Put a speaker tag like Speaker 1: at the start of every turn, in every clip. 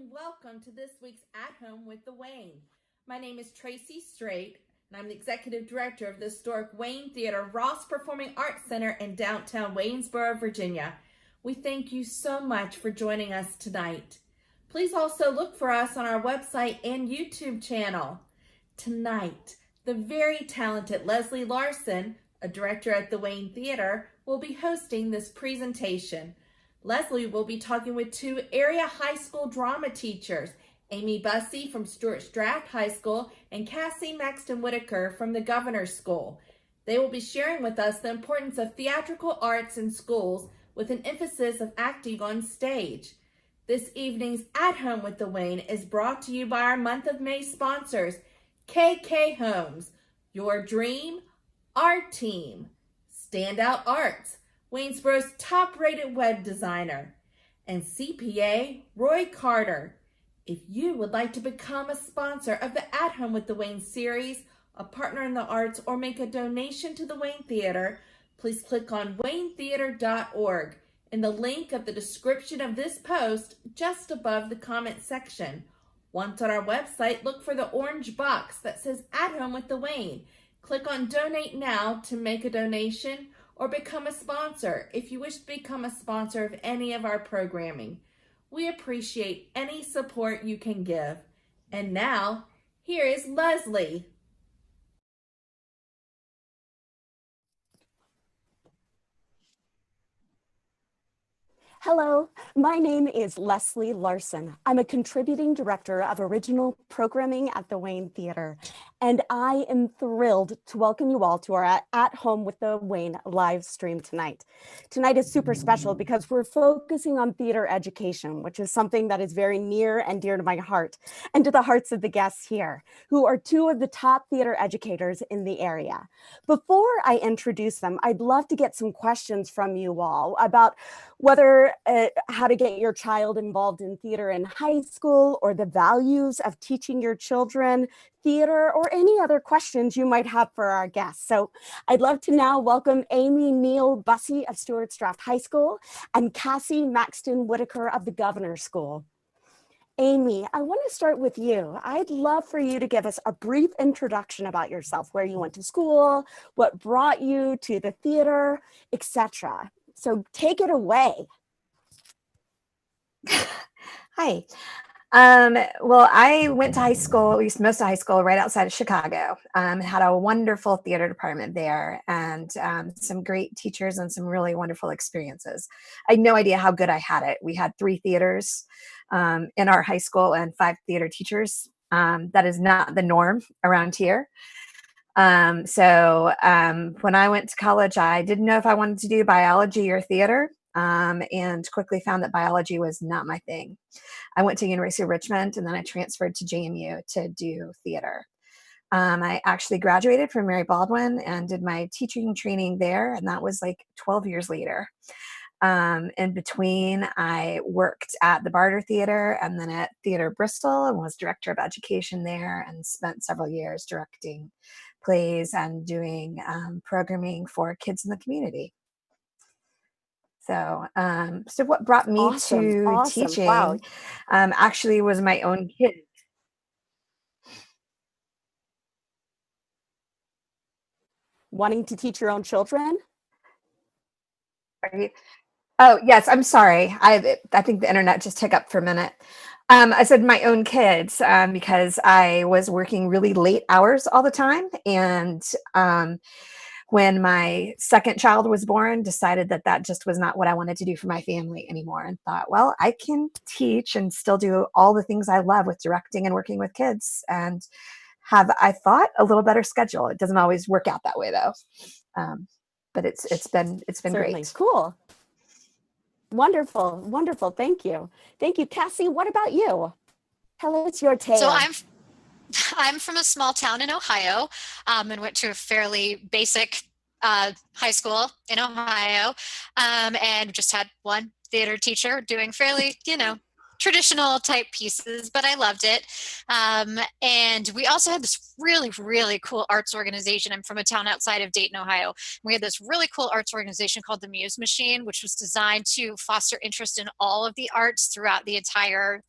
Speaker 1: and welcome to this week's At Home with the Wayne. My name is Tracy Strait, and I'm the Executive Director of the historic Wayne Theater Ross Performing Arts Center in downtown Waynesboro, Virginia. We thank you so much for joining us tonight. Please also look for us on our website and YouTube channel. Tonight, the very talented Lesley Larsen, a director at the Wayne Theater, will be hosting this presentation. Lesley will be talking with two area high school drama teachers, Amy Bussey from Stuarts Draft High School and Cassy Maxton-Whitacre from the Governor's School. They will be sharing with us the importance of theatrical arts in schools with an emphasis of acting on stage. This evening's At Home with the Wayne is brought to you by our month of May sponsors, KK Homes, Your Dream, Our Team, Standout Arts, Waynesboro's top-rated web designer, and CPA Roy Carter. If you would like to become a sponsor of the At Home with the Wayne series, a partner in the arts, or make a donation to the Wayne Theater, please click on waynetheater.org in the link of the description of this post just above the comment section. Once on our website, look for the orange box that says At Home with the Wayne. Click on Donate Now to make a donation or become a sponsor if you wish to become a sponsor of any of our programming. We appreciate any support you can give. And now, here is Lesley.
Speaker 2: Hello, my name is Lesley Larsen. I'm a contributing director of original programming at the Wayne Theater, and I am thrilled to welcome you all to our At Home with the Wayne live stream tonight. Tonight is super special because we're focusing on theater education, which is something that is very near and dear to my heart and to the hearts of the guests here, who are two of the top theater educators in the area. Before I introduce them, I'd love to get some questions from you all about whether how to get your child involved in theater in high school, or the values of teaching your children theater, or any other questions you might have for our guests. So I'd love to now welcome Amy Neal Bussey of Stuarts Draft High School and Cassy Maxton-Whitacre of the Governor School. Amy, I want to start with you. I'd love for you to give us a brief introduction about yourself, where you went to school, what brought you to the theater, etc. So take it away.
Speaker 3: Hi. Well, I went to high school, at least most of high school, right outside of Chicago. Had a wonderful theater department there, and some great teachers and some really wonderful experiences. I had no idea how good I had it. We had 3 theaters in our high school and 5 theater teachers. That is not the norm around here. So when I went to college, I didn't know if I wanted to do biology or theater, and quickly found that biology was not my thing. I went to University of Richmond, and then I transferred to JMU to do theater. I actually graduated from Mary Baldwin and did my teaching training there, and that was like 12 years later. In between, I worked at the Barter Theater and then at Theater Bristol, and was director of education there, and spent several years directing plays and doing programming for kids in the community. So, so what brought me to teaching
Speaker 2: Wow.
Speaker 3: actually was my own kid.
Speaker 2: Wanting to teach your own children?
Speaker 3: Right? Oh, yes, I'm sorry. I think the internet just took up for a minute. I said my own kids because I was working really late hours all the time, and when my second child was born, decided that that just was not what I wanted to do for my family anymore, and thought, well, I can teach and still do all the things I love with directing and working with kids, and have, I thought, a little better schedule. It doesn't always work out that way though, but it's been
Speaker 2: Certainly.
Speaker 3: great.
Speaker 2: Cool. Wonderful. Wonderful. Thank you. Thank you. Cassy, what about you? Tell us your tale.
Speaker 4: So I'm from a small town in Ohio, and went to a fairly basic high school in Ohio, and just had one theater teacher doing fairly, traditional type pieces, but I loved it. And we also had this really, really cool arts organization. I'm from a town outside of Dayton, Ohio. We had this really cool arts organization called the Muse Machine, which was designed to foster interest in all of the arts throughout the entire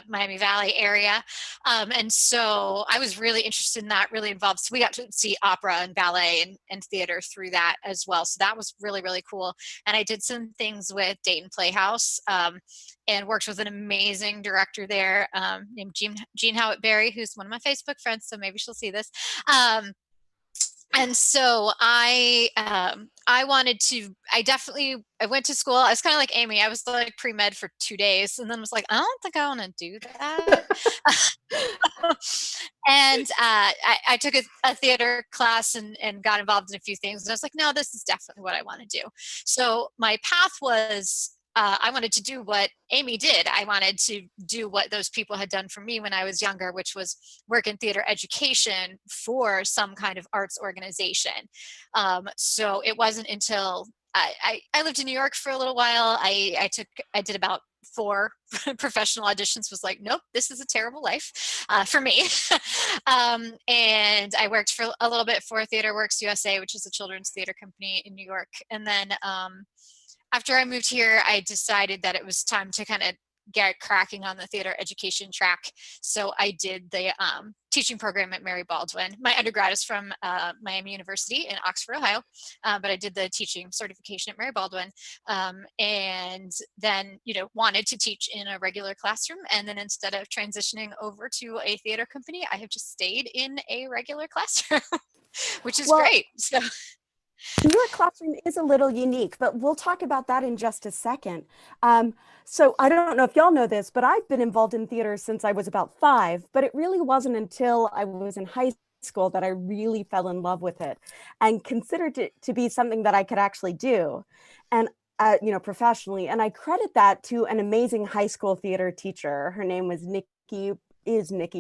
Speaker 4: Miami Valley area. And so I was really interested in that, really involved. So we got to see opera and ballet and theater through that as well. So that was really, really cool. And I did some things with Dayton Playhouse, and worked with an amazing director there, named Jean Howitt Berry, who's one of my Facebook friends. So maybe she'll see this. And so I went to school. I was kind of like Amy. I was like pre-med for 2 days, and then was like, I don't think I want to do that. And I took a theater class and got involved in a few things. And I was like, no, this is definitely what I want to do. So my path was, I wanted to do what Amy did. I wanted to do what those people had done for me when I was younger, which was work in theater education for some kind of arts organization. So it wasn't until I lived in New York for a little while. I did about 4 professional auditions, was like, nope, this is a terrible life for me. And I worked for a little bit for Theater Works USA, which is a children's theater company in New York. And then after I moved here, I decided that it was time to kind of get cracking on the theater education track. So I did the teaching program at Mary Baldwin. My undergrad is from Miami University in Oxford, Ohio, but I did the teaching certification at Mary Baldwin, and then, wanted to teach in a regular classroom. And then instead of transitioning over to a theater company, I have just stayed in a regular classroom, which is great. So.
Speaker 2: your classroom is a little unique, but we'll talk about that in just a second. So I don't know if y'all know this, but I've been involved in theater since I was about 5, but it really wasn't until I was in high school that I really fell in love with it and considered it to be something that I could actually do. And professionally. And I credit that to an amazing high school theater teacher. Her name was Nikki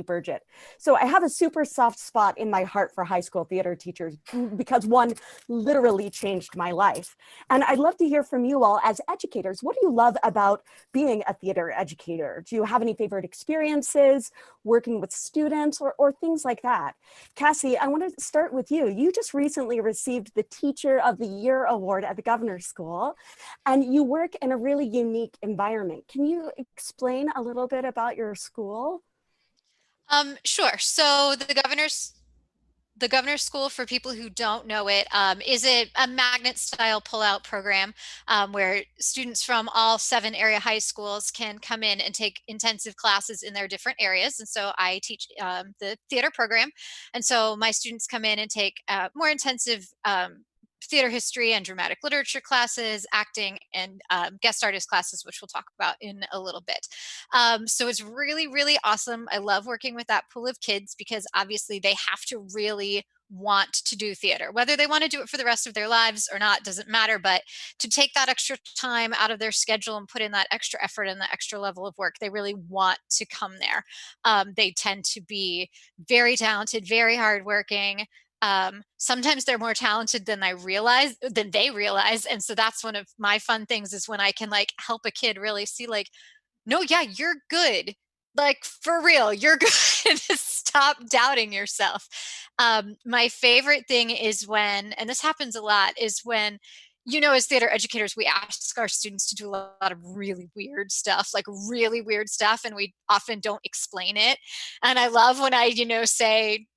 Speaker 2: Burgett. So I have a super soft spot in my heart for high school theater teachers because one literally changed my life. And I'd love to hear from you all as educators. What do you love about being a theater educator? Do you have any favorite experiences working with students or things like that? Cassy, I want to start with you. You just recently received the Teacher of the Year award at the Governor's School, and you work in a really unique environment. Can you explain a little bit about your school?
Speaker 4: Sure. So the governor's school, for people who don't know it, is a magnet style pullout program where students from all 7 area high schools can come in and take intensive classes in their different areas. And so I teach the theater program. And so my students come in and take more intensive theater history and dramatic literature classes, acting, and guest artist classes, which we'll talk about in a little bit. So it's really, really awesome. I love working with that pool of kids because obviously they have to really want to do theater. Whether they want to do it for the rest of their lives or not doesn't matter, but to take that extra time out of their schedule and put in that extra effort and the extra level of work, they really want to come there. They tend to be very talented, very hardworking. Sometimes they're more talented than they realize. And so that's one of my fun things, is when I can like help a kid really see like, no, yeah, you're good. Like, for real, you're good. Stop doubting yourself. My favorite thing is when, and this happens a lot, is when, as theater educators, we ask our students to do a lot of really weird stuff, and we often don't explain it. And I love when I, say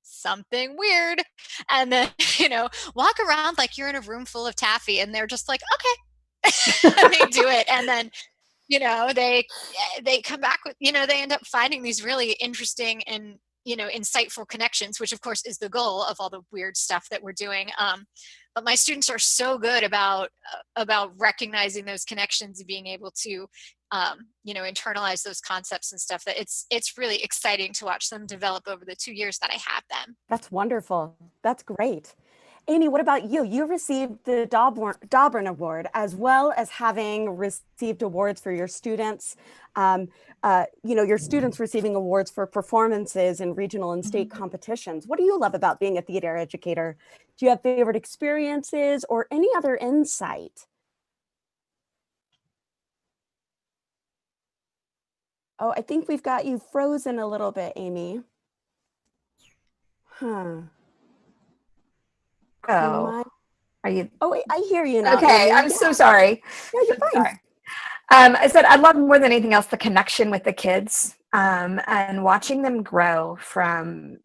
Speaker 4: something weird and then, walk around like you're in a room full of taffy, and they're just like, okay. And they do it. And then, they come back with, they end up finding these really interesting and, insightful connections, which of course is the goal of all the weird stuff that we're doing. But my students are so good about recognizing those connections and being able to, internalize those concepts and stuff, that it's really exciting to watch them develop over the 2 years that I have them.
Speaker 2: That's wonderful. That's great. Amy, what about you? You received the Dobrin Award, as well as having received awards for your students. Your students receiving awards for performances in regional and state competitions. What do you love about being a theater educator? Do you have favorite experiences or any other insight? Oh, I think we've got you frozen a little bit, Amy. Huh.
Speaker 3: Oh, are you?
Speaker 2: Oh, wait, I hear you now.
Speaker 3: Okay,
Speaker 2: Amy.
Speaker 3: I'm so sorry.
Speaker 2: No, you're fine.
Speaker 3: Sorry. I said I love more than anything else the connection with the kids, and watching them grow from,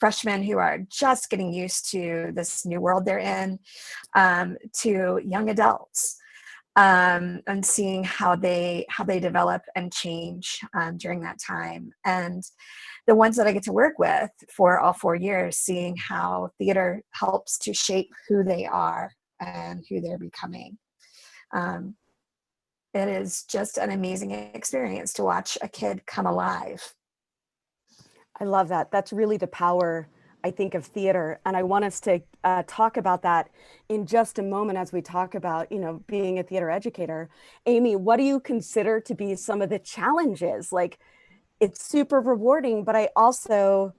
Speaker 3: freshmen who are just getting used to this new world they're in, to young adults, and seeing how they develop and change during that time. And the ones that I get to work with for all 4 years, seeing how theater helps to shape who they are and who they're becoming. It is just an amazing experience to watch a kid come alive.
Speaker 2: I love that. That's really the power, I think, of theater. And I want us to talk about that in just a moment as we talk about, being a theater educator. Amy, what do you consider to be some of the challenges? Like, it's super rewarding, but I also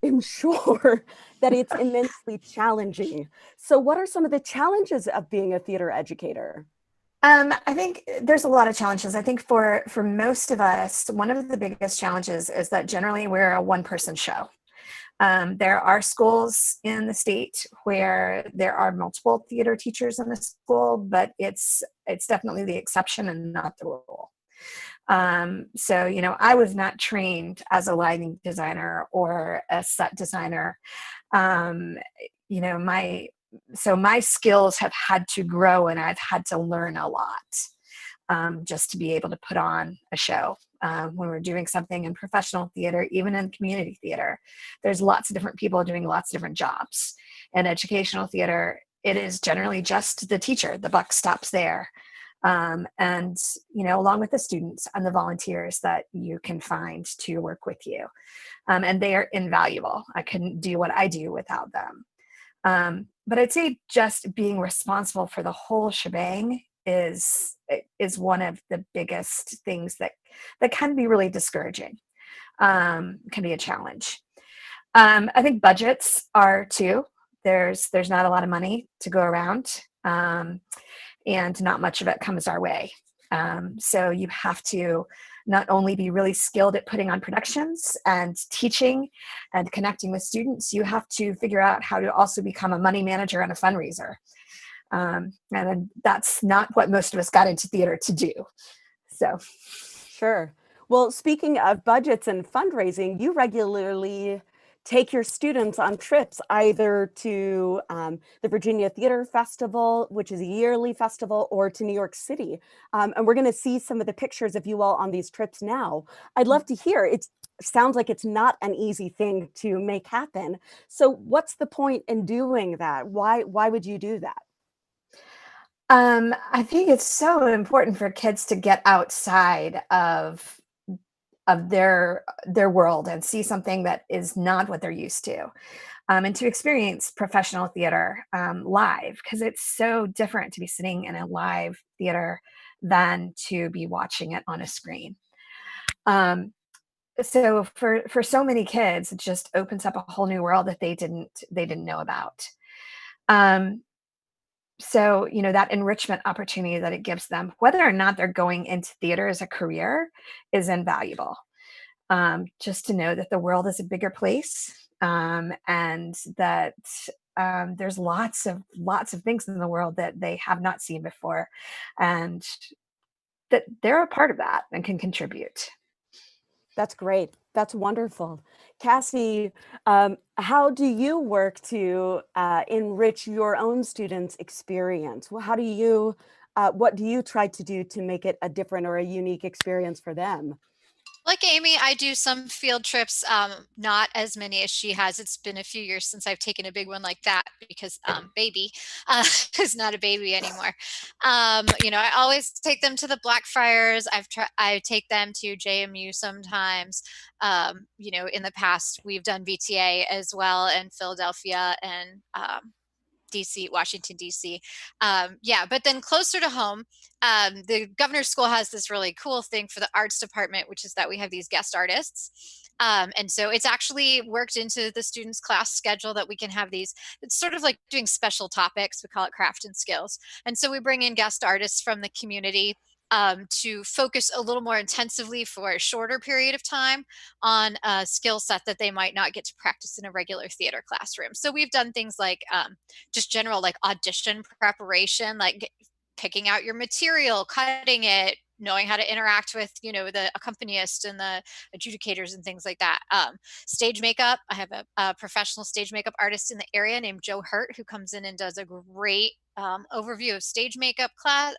Speaker 2: am sure that it's immensely challenging. So what are some of the challenges of being a theater educator?
Speaker 3: I think there's a lot of challenges. I think for most of us, one of the biggest challenges is that generally we're a one-person show. There are schools in the state where there are multiple theater teachers in the school, but it's definitely the exception and not the rule. So, I was not trained as a lighting designer or a set designer. My skills have had to grow, and I've had to learn a lot just to be able to put on a show. When we're doing something in professional theater, even in community theater, there's lots of different people doing lots of different jobs. In educational theater, it is generally just the teacher. The buck stops there. And, along with the students and the volunteers that you can find to work with you. And they are invaluable. I couldn't do what I do without them. But I'd say just being responsible for the whole shebang is one of the biggest things that can be really discouraging, can be a challenge. I think budgets are too. There's not a lot of money to go around, and not much of it comes our way. So you have to not only be really skilled at putting on productions and teaching and connecting with students, you have to figure out how to also become a money manager and a fundraiser. And that's not what most of us got into theater to do. So.
Speaker 2: Sure. Well, speaking of budgets and fundraising, you regularly take your students on trips either to the Virginia Theater Festival, which is a yearly festival, or to New York City. And we're going to see some of the pictures of you all on these trips now. I'd love to hear. It sounds like it's not an easy thing to make happen. So what's the point in doing that? Why would you do that?
Speaker 3: I think it's so important for kids to get outside of their world and see something that is not what they're used to, and to experience professional theater live, because it's so different to be sitting in a live theater than to be watching it on a screen. So for so many kids, it just opens up a whole new world that they didn't know about. So, that enrichment opportunity that it gives them, whether or not they're going into theater as a career, is invaluable. Just to know that the world is a bigger place, and that there's lots of things in the world that they have not seen before, and that they're a part of that and can contribute.
Speaker 2: That's great. That's wonderful. Cassy, how do you work to enrich your own students' experience? How do you, what do you try to do to make it a different or a unique experience for them?
Speaker 4: Like Amy, I do some field trips, not as many as she has. It's been a few years since I've taken a big one like that because baby is not a baby anymore. I always take them to the Blackfriars. I take them to JMU sometimes. In the past, we've done VTA as well in Philadelphia and DC, Washington, DC. But then closer to home, the governor's school has this really cool thing for the arts department, which is that we have these guest artists. And so it's actually worked into the students' class schedule that we can have these. It's sort of like doing special topics. We call it craft and skills. And so we bring in guest artists from the community to focus a little more intensively for a shorter period of time on a skill set that they might not get to practice in a regular theater classroom. So we've done things like just general like audition preparation, like picking out your material, cutting it, knowing how to interact with, the accompanist and the adjudicators and things like that. Stage makeup. I have a professional stage makeup artist in the area named Joe Hurt, who comes in and does a great overview of stage makeup class.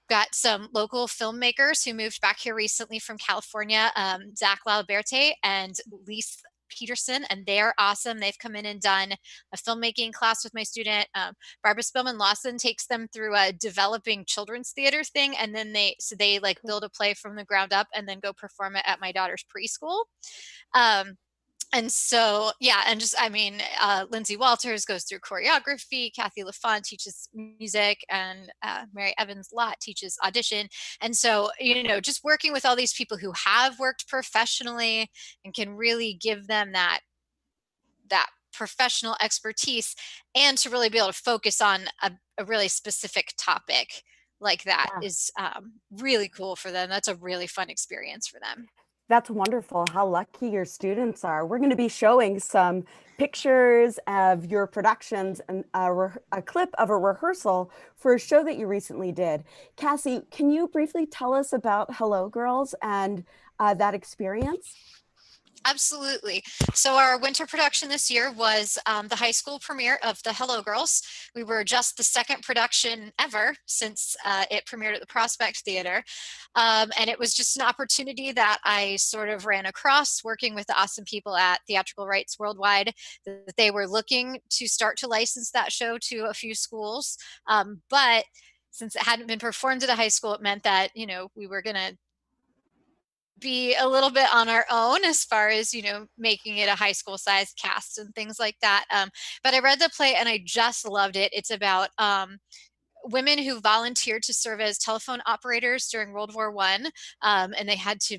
Speaker 4: Got some local filmmakers who moved back here recently from California, Zach Lalberte and Lise Peterson, and they're awesome. They've come in and done a filmmaking class with my student. Barbara Spillman-Lawson takes them through a developing children's theater thing, and then they like build a play from the ground up and then go perform it at my daughter's preschool. And so, and just, Lindsay Walters goes through choreography, Kathy LaFont teaches music, and Mary Evans Lott teaches audition. And so, just working with all these people who have worked professionally and can really give them that professional expertise, and to really be able to focus on a really specific topic like that is really cool for them. That's a really fun experience for them.
Speaker 2: That's wonderful. How lucky your students are. We're going to be showing some pictures of your productions and a clip of a rehearsal for a show that you recently did. Cassy, can you briefly tell us about Hello Girls and that experience?
Speaker 4: Absolutely. So our winter production this year was the high school premiere of the Hello Girls. We were just the second production ever since it premiered at the Prospect Theater. And it was just an opportunity that I sort of ran across working with the awesome people at Theatrical Rights Worldwide, that they were looking to start to license that show to a few schools. But since it hadn't been performed at a high school, it meant that, we were going to be a little bit on our own as far as making it a high school sized cast and things like that, but I read the play and I just loved it. It's about women who volunteered to serve as telephone operators during World War I, and they had to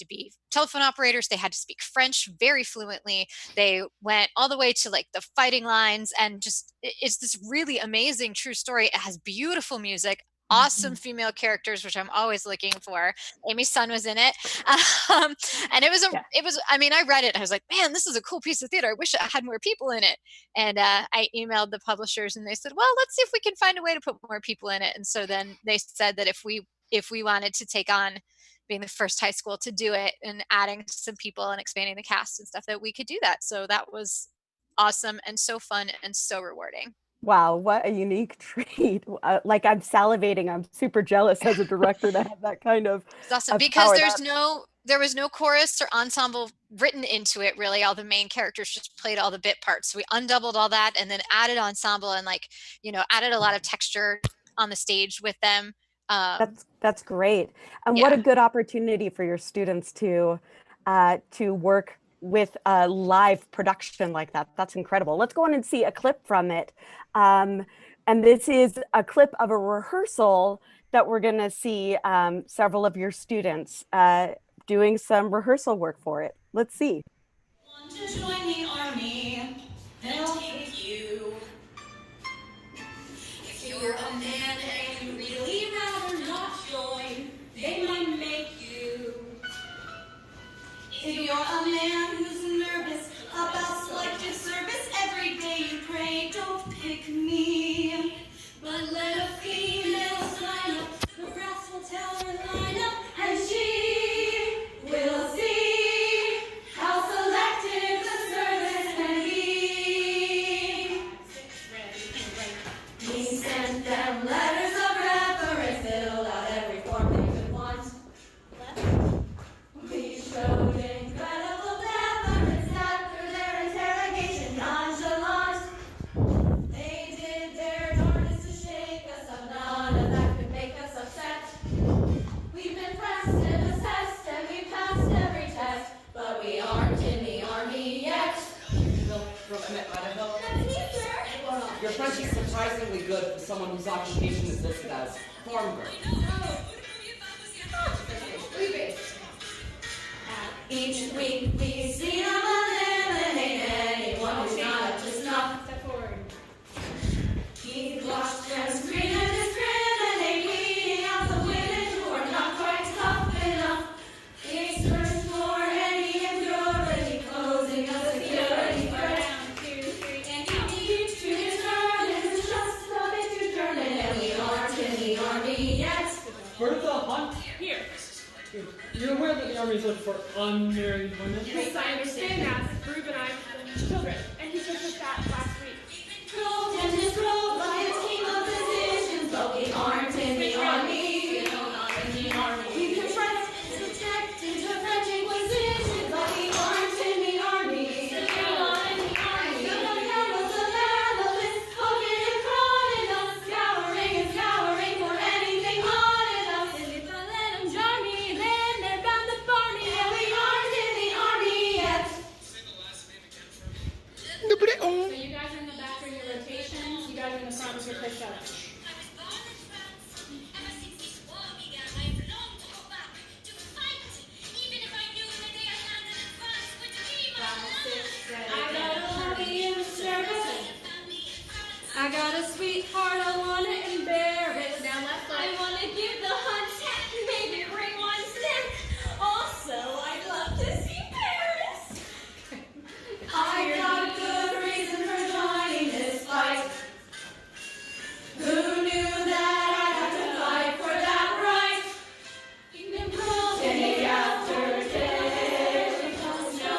Speaker 4: be telephone operators. They had to speak French very fluently. They went all the way to like the fighting lines, and just it's this really amazing true story. It has beautiful music, awesome female characters, which I'm always looking for. Amy's son was in it. And it was, I mean, I read it and I was like, man, this is a cool piece of theater. I wish it had more people in it. And I emailed the publishers and they said, well, let's see if we can find a way to put more people in it. And so then they said that if we wanted to take on being the first high school to do it and adding some people and expanding the cast and stuff, that we could do that. So that was awesome and so fun and so rewarding.
Speaker 2: Wow, what a unique treat. Like I'm salivating. I'm super jealous as a director to have that kind of
Speaker 4: It's awesome
Speaker 2: of
Speaker 4: because
Speaker 2: power.
Speaker 4: there was no chorus or ensemble written into it, really. All the main characters just played all the bit parts. So we undoubled all that and then added ensemble and added a lot of texture on the stage with them.
Speaker 2: That's great. And
Speaker 4: Yeah.
Speaker 2: what a good opportunity for your students to work with a live production like that. That's incredible. Let's go on and see a clip from it. And this is a clip of a rehearsal that we're going to see several of your students doing some rehearsal work for it. Let's see.
Speaker 5: Want to join the army? They'll take you. If you're a man and you really rather not join, they might make you. If you're a man who's nervous about selective service, every day you pray, don't pick me. But let a female sign up, the brass will tell her line up, and she will see how selective the service can be. We sent them letters of reference, filled out every form they could want. We showed incredible deference after their interrogation, nonchalant. They did their darndest to shake us up, none of that could make us upset. We've been pressed and assessed and we passed every test, but we aren't in the army yet.
Speaker 6: From Idaho.
Speaker 5: That's me, sir.
Speaker 6: Your French is surprisingly good for someone whose occupation is listed as farm girl.
Speaker 5: Each week we see them eliminate anyone who's not up to snuff. Step forward. He blocks them, screen and discriminate, weeding out the women who are not quite tough enough. He searched for any impurity, closing a security threat. 1, 2, 3, and he needs to determine who's just a bit too German, and we aren't in the army yet.
Speaker 7: Bertha Hunt?
Speaker 5: Here.
Speaker 7: You're aware that the Army's looking for unmarried women?
Speaker 8: Yes, I understand that. Rube and I have children, and he just did that last week.
Speaker 5: Probed and disrobed by a team of physicians, but we aren't in the army. Still not in the army. We confront, detect, interpret inquisitions, but we aren't in the army. Still not in the army. Still not handles of analysts, poking and prodding us, scouring and scouring for anything odd enough. And if I let them join me, then they're bound to bar me, and we aren't in the army yet.
Speaker 8: So you guys are in the back during your rotations. You guys are in the front with your push-ups.
Speaker 5: I gotta be in service. I got a sweetheart I wanna embarrass. Now I wanna give the hunt, maybe bring one snack. Also, I'd love to see Paris. I got a good reason for joining this fight. Who knew that I'd have to fight for that right? You've been cruel day after day. No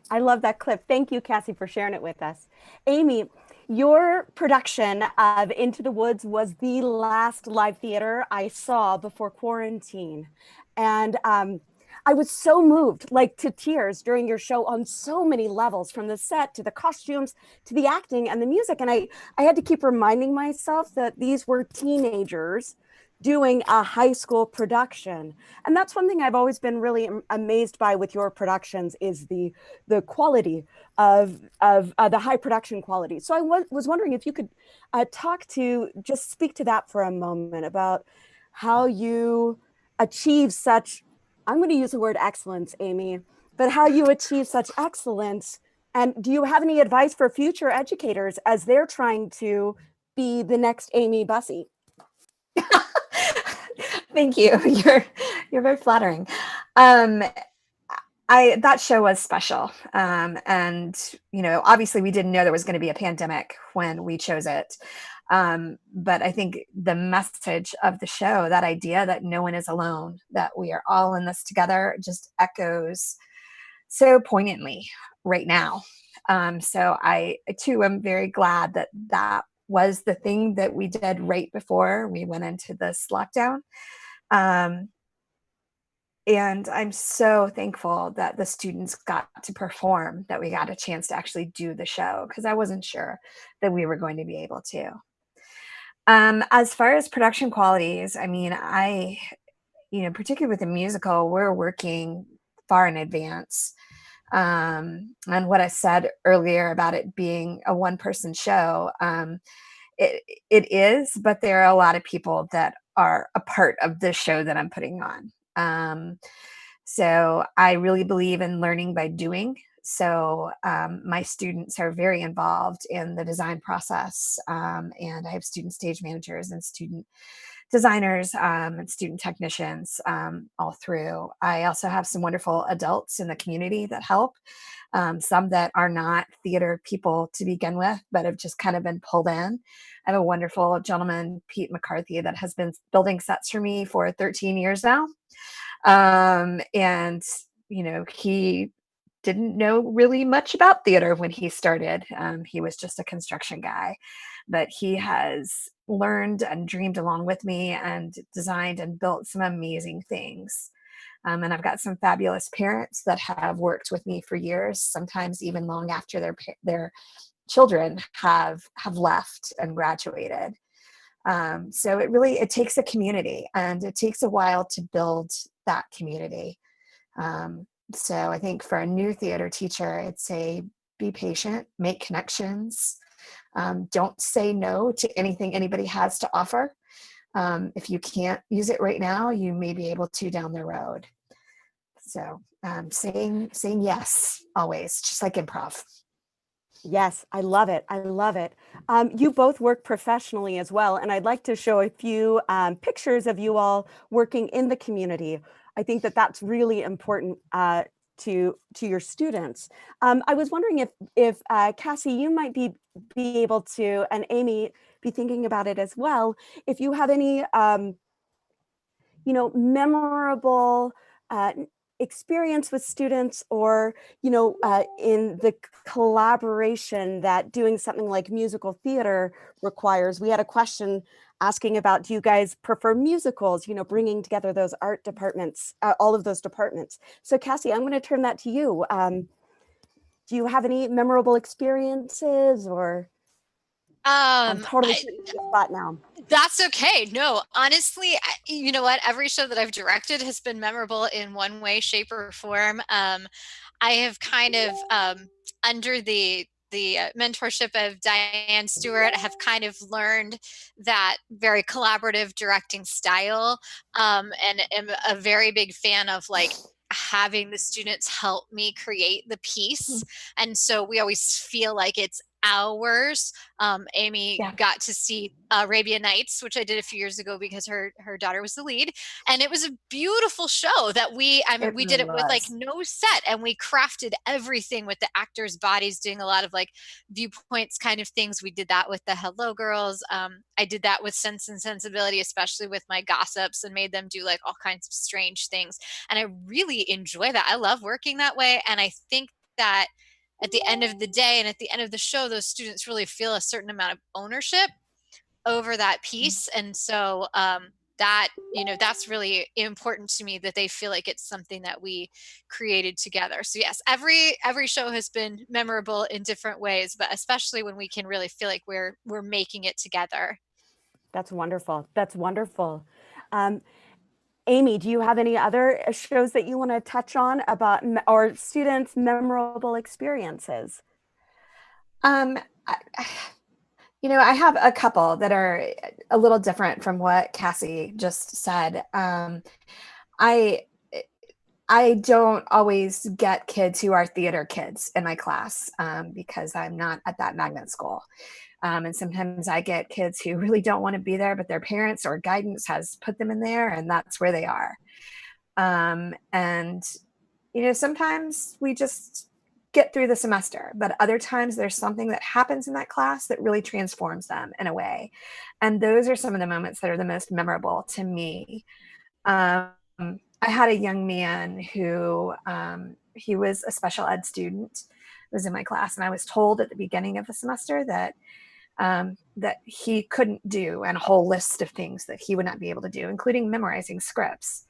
Speaker 2: I love that clip. Thank you, Cassie, for sharing it with us. Amy, your production of Into the Woods was the last live theater I saw before quarantine. And I was so moved, like to tears during your show on so many levels, from the set to the costumes to the acting and the music. And I had to keep reminding myself that these were teenagers doing a high school production. And that's one thing I've always been really amazed by with your productions is the quality of the high production quality. So I was wondering if you could just speak to that for a moment about how you achieve such, I'm going to use the word excellence, Amy, but how you achieve such excellence. And do you have any advice for future educators as they're trying to be the next Amy Bussey?
Speaker 3: Thank you. You're very flattering. That show was special. And, obviously we didn't know there was going to be a pandemic when we chose it. But I think the message of the show, that idea that no one is alone, that we are all in this together, just echoes so poignantly right now. So I too am very glad that that was the thing that we did right before we went into this lockdown. And I'm so thankful that the students got to perform, that we got a chance to actually do the show, because I wasn't sure that we were going to be able to. As far as production qualities, I mean, particularly with a musical, we're working far in advance. And what I said earlier about it being a one-person show, it is, but there are a lot of people that are a part of this show that I'm putting on. So I really believe in learning by doing. So my students are very involved in the design process, and I have student stage managers and student designers and student technicians all through. I also have some wonderful adults in the community that help, some that are not theater people to begin with, but have just kind of been pulled in. I have a wonderful gentleman, Pete Mccarthy, that has been building sets for me for 13 years now. And, he didn't know really much about theater when he started. He was just a construction guy, but he has learned and dreamed along with me and designed and built some amazing things. And I've got some fabulous parents that have worked with me for years, sometimes even long after their children have left and graduated. So it takes a community, and it takes a while to build that community. So I think for a new theater teacher, I'd say be patient, make connections. Don't say no to anything anybody has to offer. If you can't use it right now, you may be able to down the road. So saying yes always, just like improv.
Speaker 2: Yes, I love it. I love it. You both work professionally as well, and I'd like to show a few pictures of you all working in the community. I think that that's really important to your students. I was wondering if Cassie, you might be able to, and Amy, be thinking about it as well. If you have any, memorable experience with students, or in the collaboration that doing something like musical theater requires. We had a question asking about, do you guys prefer musicals, bringing together those art departments, all of those departments. So Cassie, I'm going to turn that to you. Do you have any memorable experiences, or I'm totally putting you on the spot now.
Speaker 4: That's okay. No, honestly, you know what? Every show that I've directed has been memorable in one way, shape, or form. I have kind of, under the mentorship of Diane Stewart, have kind of learned that very collaborative directing style, and am a very big fan of having the students help me create the piece. And so we always feel like it's ours. Amy got to see Arabian Nights, which I did a few years ago because her daughter was the lead, and it was a beautiful show that we did it with no set, and we crafted everything with the actors' bodies, doing a lot of viewpoints kind of things. We did that with the Hello Girls. I did that with Sense and Sensibility, especially with my gossips, and made them do all kinds of strange things. And I really enjoy that. I love working that way, and I think that at the end of the day and at the end of the show, those students really feel a certain amount of ownership over that piece. And so that, that's really important to me, that they feel like it's something that we created together. So yes, every show has been memorable in different ways, but especially when we can really feel like we're making it together.
Speaker 2: That's wonderful. That's wonderful. Amy, do you have any other shows that you want to touch on about our students' memorable experiences?
Speaker 3: I have a couple that are a little different from what Cassy just said. I don't always get kids who are theater kids in my class because I'm not at that magnet school. And sometimes I get kids who really don't want to be there, but their parents or guidance has put them in there, and that's where they are. And sometimes we just get through the semester, but other times there's something that happens in that class that really transforms them in a way. And those are some of the moments that are the most memorable to me. I had a young man who, he was a special ed student, was in my class, and I was told at the beginning of the semester that he couldn't do, and a whole list of things that he would not be able to do, including memorizing scripts.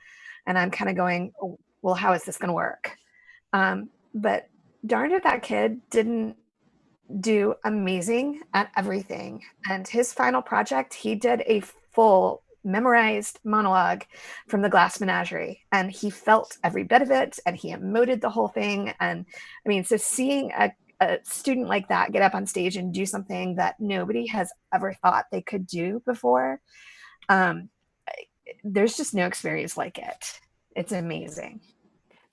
Speaker 3: And I'm kind of going, oh, well, how is this going to work? But darned if that kid didn't do amazing at everything. And his final project, he did a full memorized monologue from The Glass Menagerie, and he felt every bit of it, and he emoted the whole thing. And I mean, so seeing a student like that get up on stage and do something that nobody has ever thought they could do before, there's just no experience like it. It's amazing.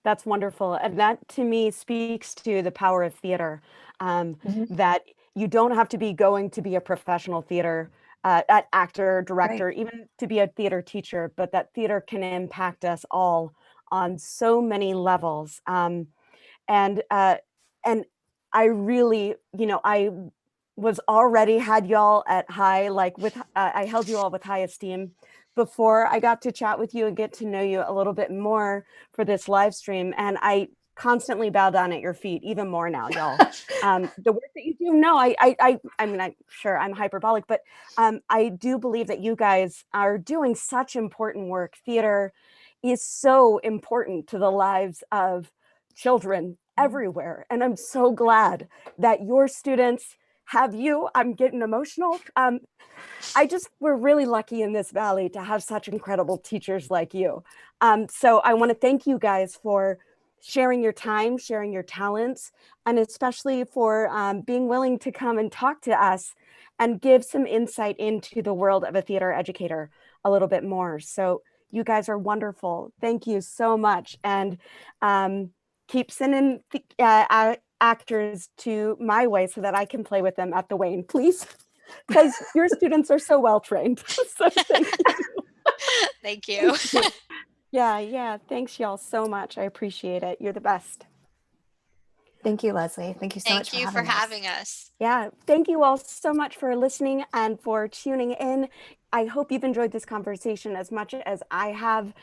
Speaker 2: That's wonderful. And that to me speaks to the power of theater, that you don't have to be going to be a professional theater actor, director,
Speaker 3: Right.
Speaker 2: even to be a theater teacher, but that theater can impact us all on so many levels. And I really, I was already had y'all at high, like with, I held you all with high esteem before I got to chat with you and get to know you a little bit more for this live stream. And I constantly bow down at your feet, even more now, y'all. The work that you do, no, I mean, I'm sure I'm hyperbolic, but I do believe that you guys are doing such important work. Theater is so important to the lives of children everywhere. And I'm so glad that your students have you. I'm getting emotional. We're really lucky in this valley to have such incredible teachers like you. So I want to thank you guys for sharing your time, sharing your talents, and especially for being willing to come and talk to us and give some insight into the world of a theater educator a little bit more. So you guys are wonderful. Thank you so much. And keep sending actors to my way so that I can play with them at the Wayne, please. Because your students are so well trained. So thank you.
Speaker 4: Thank you.
Speaker 2: Yeah. Thanks, y'all, so much. I appreciate it. You're the best.
Speaker 3: Thank you, Lesley. Thank you so much
Speaker 4: Thank you for having us.
Speaker 2: Yeah. Thank you all so much for listening and for tuning in. I hope you've enjoyed this conversation as much as I have.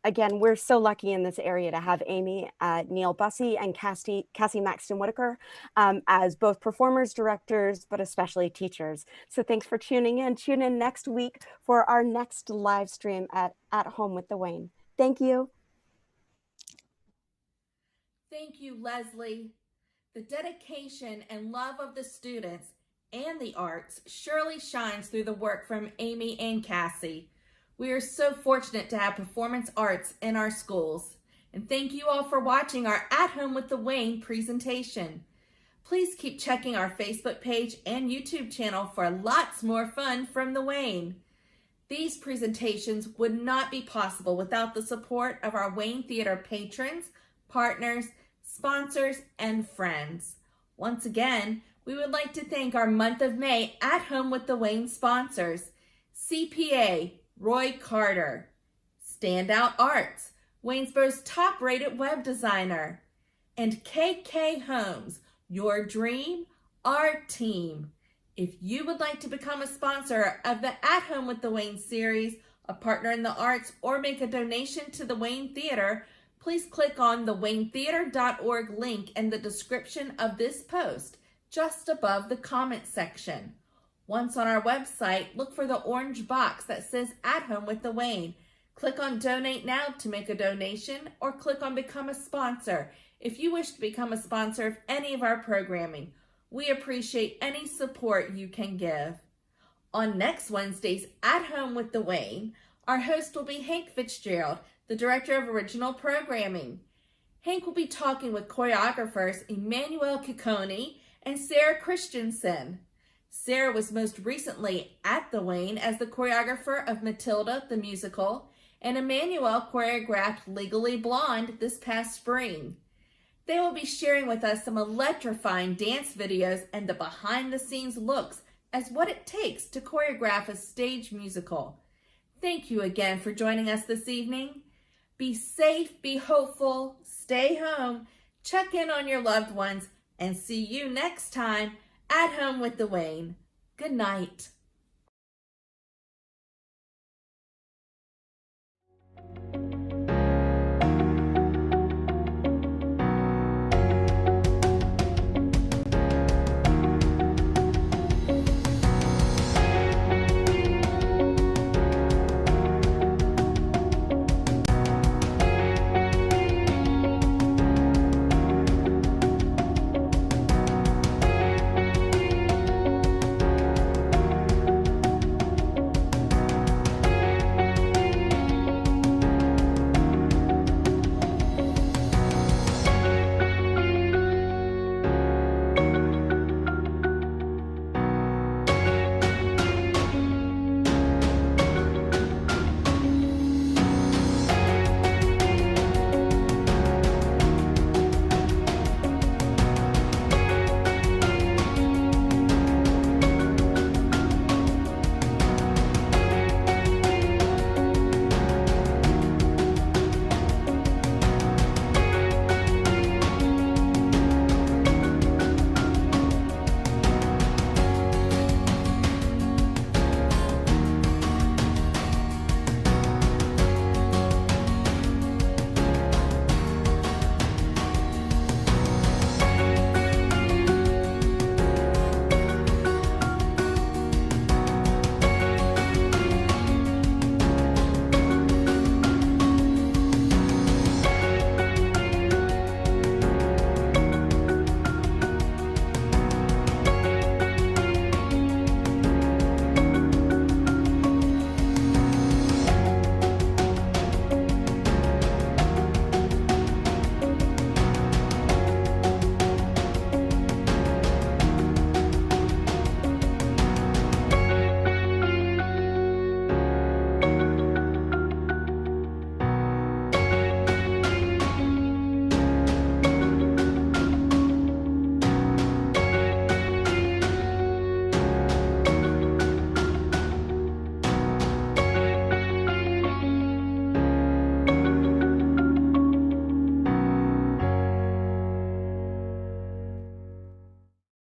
Speaker 2: Again, we're so lucky in this area to have Amy, Neil Bussey, and Cassy Maxton-Whitacre as both performers, directors, but especially teachers. So thanks for tuning in. Tune in next week for our next live stream at Home with the Wayne. Thank you.
Speaker 1: Thank you, Lesley. The dedication and love of the students and the arts surely shines through the work from Amy and Cassy. We are so fortunate to have performance arts in our schools. And thank you all for watching our At Home with the Wayne presentation. Please keep checking our Facebook page and YouTube channel for lots more fun from the Wayne. These presentations would not be possible without the support of our Wayne Theater patrons, partners, sponsors, and friends. Once again, we would like to thank our month of May At Home with the Wayne sponsors: CPA, Roy Carter; Standout Arts, Waynesboro's top-rated web designer; and KK Homes, your dream, our team. If you would like to become a sponsor of the At Home with the Wayne series, a partner in the arts, or make a donation to the Wayne Theater, please click on the waynetheater.org link in the description of this post, just above the comment section. Once on our website, look for the orange box that says At Home with the Wayne. Click on Donate Now to make a donation, or click on Become a Sponsor if you wish to become a sponsor of any of our programming. We appreciate any support you can give. On next Wednesday's At Home with the Wayne, our host will be Hank Fitzgerald, the Director of Original Programming. Hank will be talking with choreographers Emmanuel Ciccone and Sarah Christensen. Sarah was most recently at the Wayne as the choreographer of Matilda the Musical, and Emmanuel choreographed Legally Blonde this past spring. They will be sharing with us some electrifying dance videos and the behind-the-scenes looks as what it takes to choreograph a stage musical. Thank you again for joining us this evening. Be safe, be hopeful, stay home, check in on your loved ones, and see you next time at Home with the Wayne. Good night.